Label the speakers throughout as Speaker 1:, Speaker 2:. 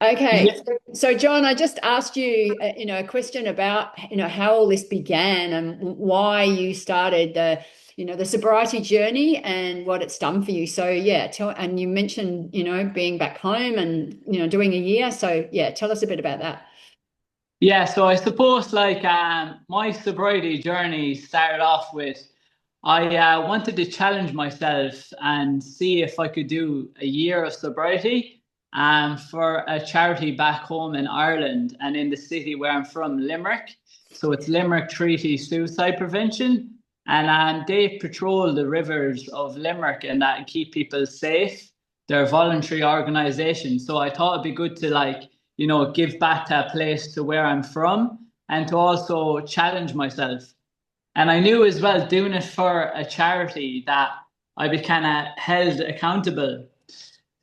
Speaker 1: Okay,
Speaker 2: Yeah,
Speaker 1: so John, I just asked you, a question about, how all this began and why you started the sobriety journey and what it's done for you. So yeah, and you mentioned, being back home and, doing a year. So yeah, tell us a bit about that.
Speaker 2: yeah. So I suppose my sobriety journey started off with I wanted to challenge myself and see if I could do a year of sobriety for a charity back home in Ireland and in the city where I'm from, Limerick. So it's Limerick Treaty Suicide Prevention. And they patrol the rivers of Limerick and that and keep people safe. They're a voluntary organization. So I thought it'd be good to give back to a place to where I'm from and to also challenge myself. And I knew as well doing it for a charity that I'd be kind of held accountable.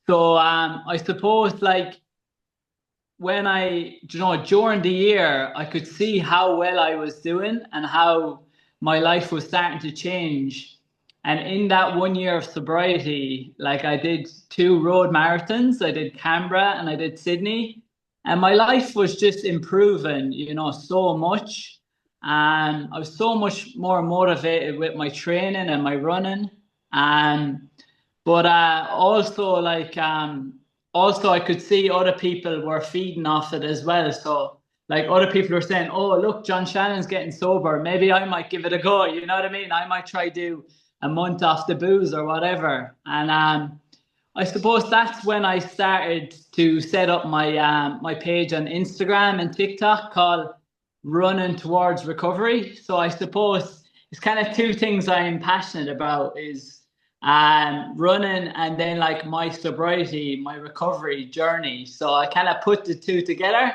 Speaker 2: So I suppose when during the year, I could see how well I was doing and how my life was starting to change. And in that 1 year of sobriety, like I did two road marathons, I did Canberra and I did Sydney, and my life was just improving, so much. And I was so much more motivated with my training and my running. And but also I could see other people were feeding off it as well. So like other people were saying, "Oh, look, John Shannon's getting sober. Maybe I might give it a go." You know what I mean? I might try do a month off the booze or whatever. And I suppose that's when I started to set up my page on Instagram and TikTok called Running Towards Recovery. So I suppose it's kind of two things I'm passionate about is running and then like my sobriety, my recovery journey. So I kind of put the two together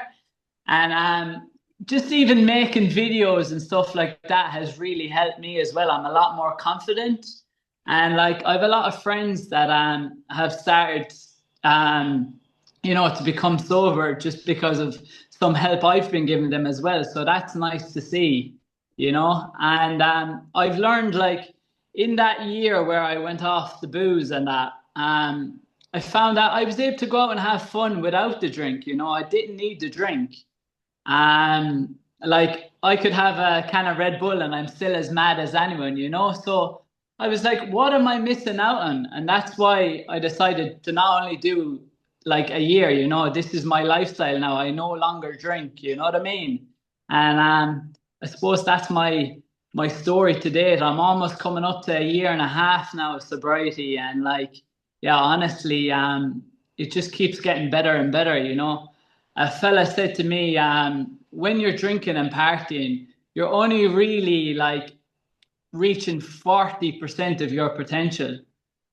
Speaker 2: and just even making videos and stuff like that has really helped me as well. I'm a lot more confident. And like I have a lot of friends that have started to become sober just because of some help I've been giving them as well. So that's nice to see. And I've learned like in that year where I went off the booze and that, I found that I was able to go out and have fun without the drink. I didn't need the drink. Like I could have a can of Red Bull and I'm still as mad as anyone. So I was like, what am I missing out on? And that's why I decided to not only do like a year, this is my lifestyle now. I no longer drink, you know what I mean? And I suppose that's my story to date. I'm almost coming up to a year and a half now of sobriety, and like, yeah, honestly, it just keeps getting better and better. A fella said to me, when you're drinking and partying, you're only really like reaching 40% of your potential.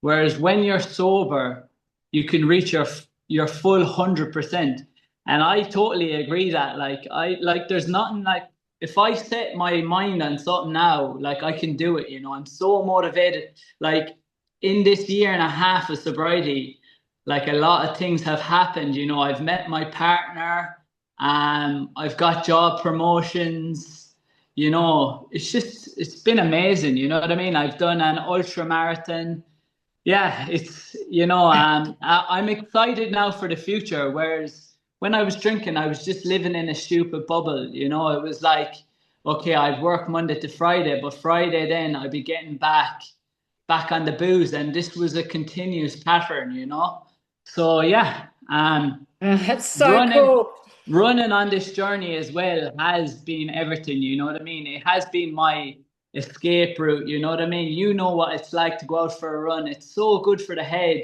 Speaker 2: Whereas when you're sober, you can reach your full 100%. And I totally agree that there's nothing like if I set my mind on something now, like I can do it. I'm so motivated. Like in this year and a half of sobriety, like a lot of things have happened. I've met my partner, I've got job promotions. It's been amazing. You know what I mean? I've done an ultra marathon. Yeah, I'm excited now for the future. Whereas when I was drinking, I was just living in a stupid bubble. It was like, okay, I'd work Monday to Friday, but Friday then I'd be getting back on the booze, and this was a continuous pattern. So yeah,
Speaker 1: That's so
Speaker 2: running
Speaker 1: cool.
Speaker 2: running on this journey as well has been everything, you know what I mean? It has been my escape route, you know what I mean? You know what it's like to go out for a run. It's so good for the head.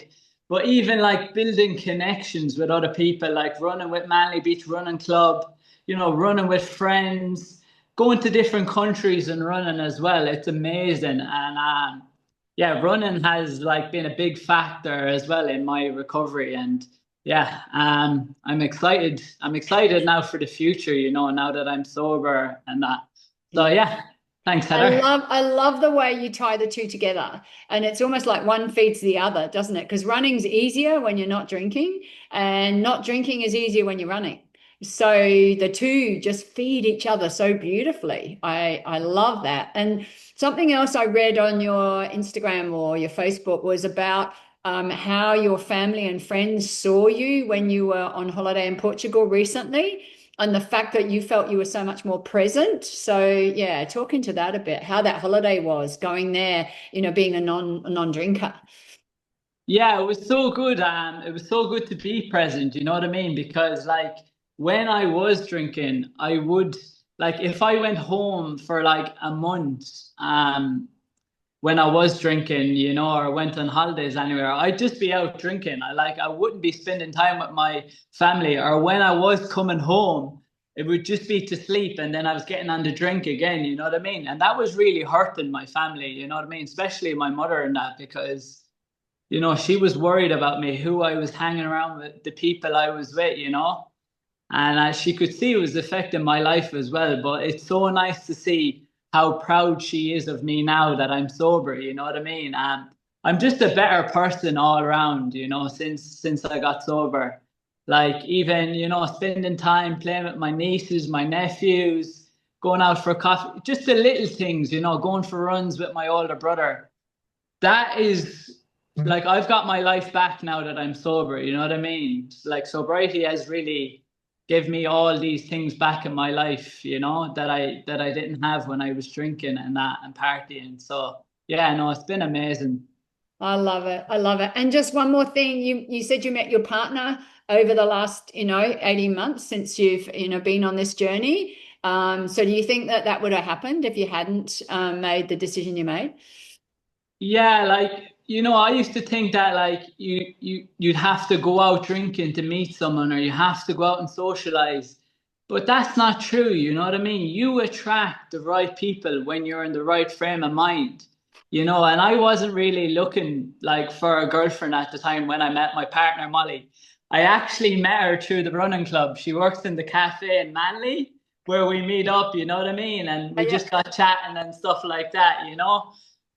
Speaker 2: But even like building connections with other people, like running with Manly Beach Running Club, running with friends, going to different countries and running as well. It's amazing. And yeah, running has like been a big factor as well in my recovery. And yeah, I'm excited. I'm excited now for the future, now that I'm sober and that. So
Speaker 1: Yeah.
Speaker 2: yeah, thanks,
Speaker 1: I
Speaker 2: Heather.
Speaker 1: love I love the way you tie the two together. And it's almost like one feeds the other, doesn't it? Because running's easier when you're not drinking, and not drinking is easier when you're running. So the two just feed each other so beautifully. I love that. And something else I read on your Instagram or your Facebook was about how your family and friends saw you when you were on holiday in Portugal recently, and the fact that you felt you were so much more present. So yeah, talk into that a bit, how that holiday was going there, being a non-drinker.
Speaker 2: Yeah, it was so good. It was so good to be present. You know what I mean? Because like when I was drinking, I would like if I went home for like a month, when I was drinking, or went on holidays anywhere, I'd just be out drinking. I wouldn't be spending time with my family. Or when I was coming home, it would just be to sleep, and then I was getting on the drink again. You know what I mean? And that was really hurting my family. You know what I mean? Especially my mother and that because she was worried about me, who I was hanging around with, the people I was with. And she could see it was affecting my life as well. But it's so nice to see how proud she is of me now that I'm sober. You know what I mean? And I'm just a better person all around. Since I got sober. Like even spending time playing with my nieces, my nephews, going out for coffee, just the little things. Going for runs with my older brother. That is like I've got my life back now that I'm sober. You know what I mean? Like sobriety has really give me all these things back in my life, that I didn't have when I was drinking and that and partying. So yeah, no, it's been amazing.
Speaker 1: I love it. I love it. And just one more thing, you said you met your partner over the last, 18 months since you've, been on this journey. So do you think that that would have happened if you hadn't made the decision you made?
Speaker 2: Yeah, like I used to think that like you'd have to go out drinking to meet someone or you have to go out and socialize. But that's not true, you know what I mean? You attract the right people when you're in the right frame of mind. And I wasn't really looking like for a girlfriend at the time when I met my partner Molly. I actually met her through the running club. She works in the cafe in Manly where we meet up, you know what I mean? And we
Speaker 1: Yeah.
Speaker 2: just got chatting and stuff like that.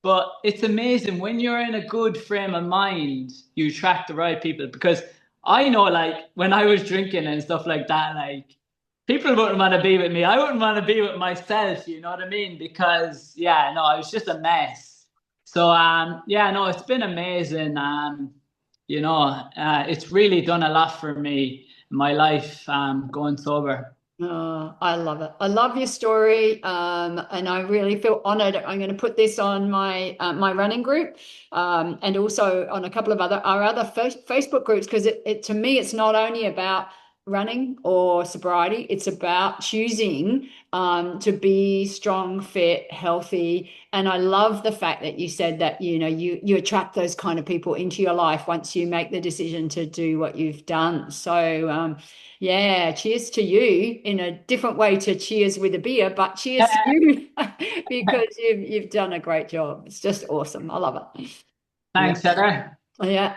Speaker 2: But it's amazing when you're in a good frame of mind, you attract the right people. Because I know, like, when I was drinking and stuff like that, like, people wouldn't want to be with me. I wouldn't want to be with myself, you know what I mean? Because, yeah, no, I was just a mess. So, yeah, no, it's been amazing. It's really done a lot for me in my life, going sober.
Speaker 1: Oh, I love it. I love your story, and I really feel honored. I'm going to put this on my running group, and also on a couple of our other Facebook groups because it to me it's not only about running or sobriety. It's about choosing to be strong, fit, healthy. And I love the fact that you said that you attract those kind of people into your life once you make the decision to do what you've done. So. Yeah, cheers to you in a different way to cheers with a beer, but cheers to you because you've done a great job. It's just awesome. I love it. Yeah.
Speaker 2: Thanks, Heather.
Speaker 1: Yeah.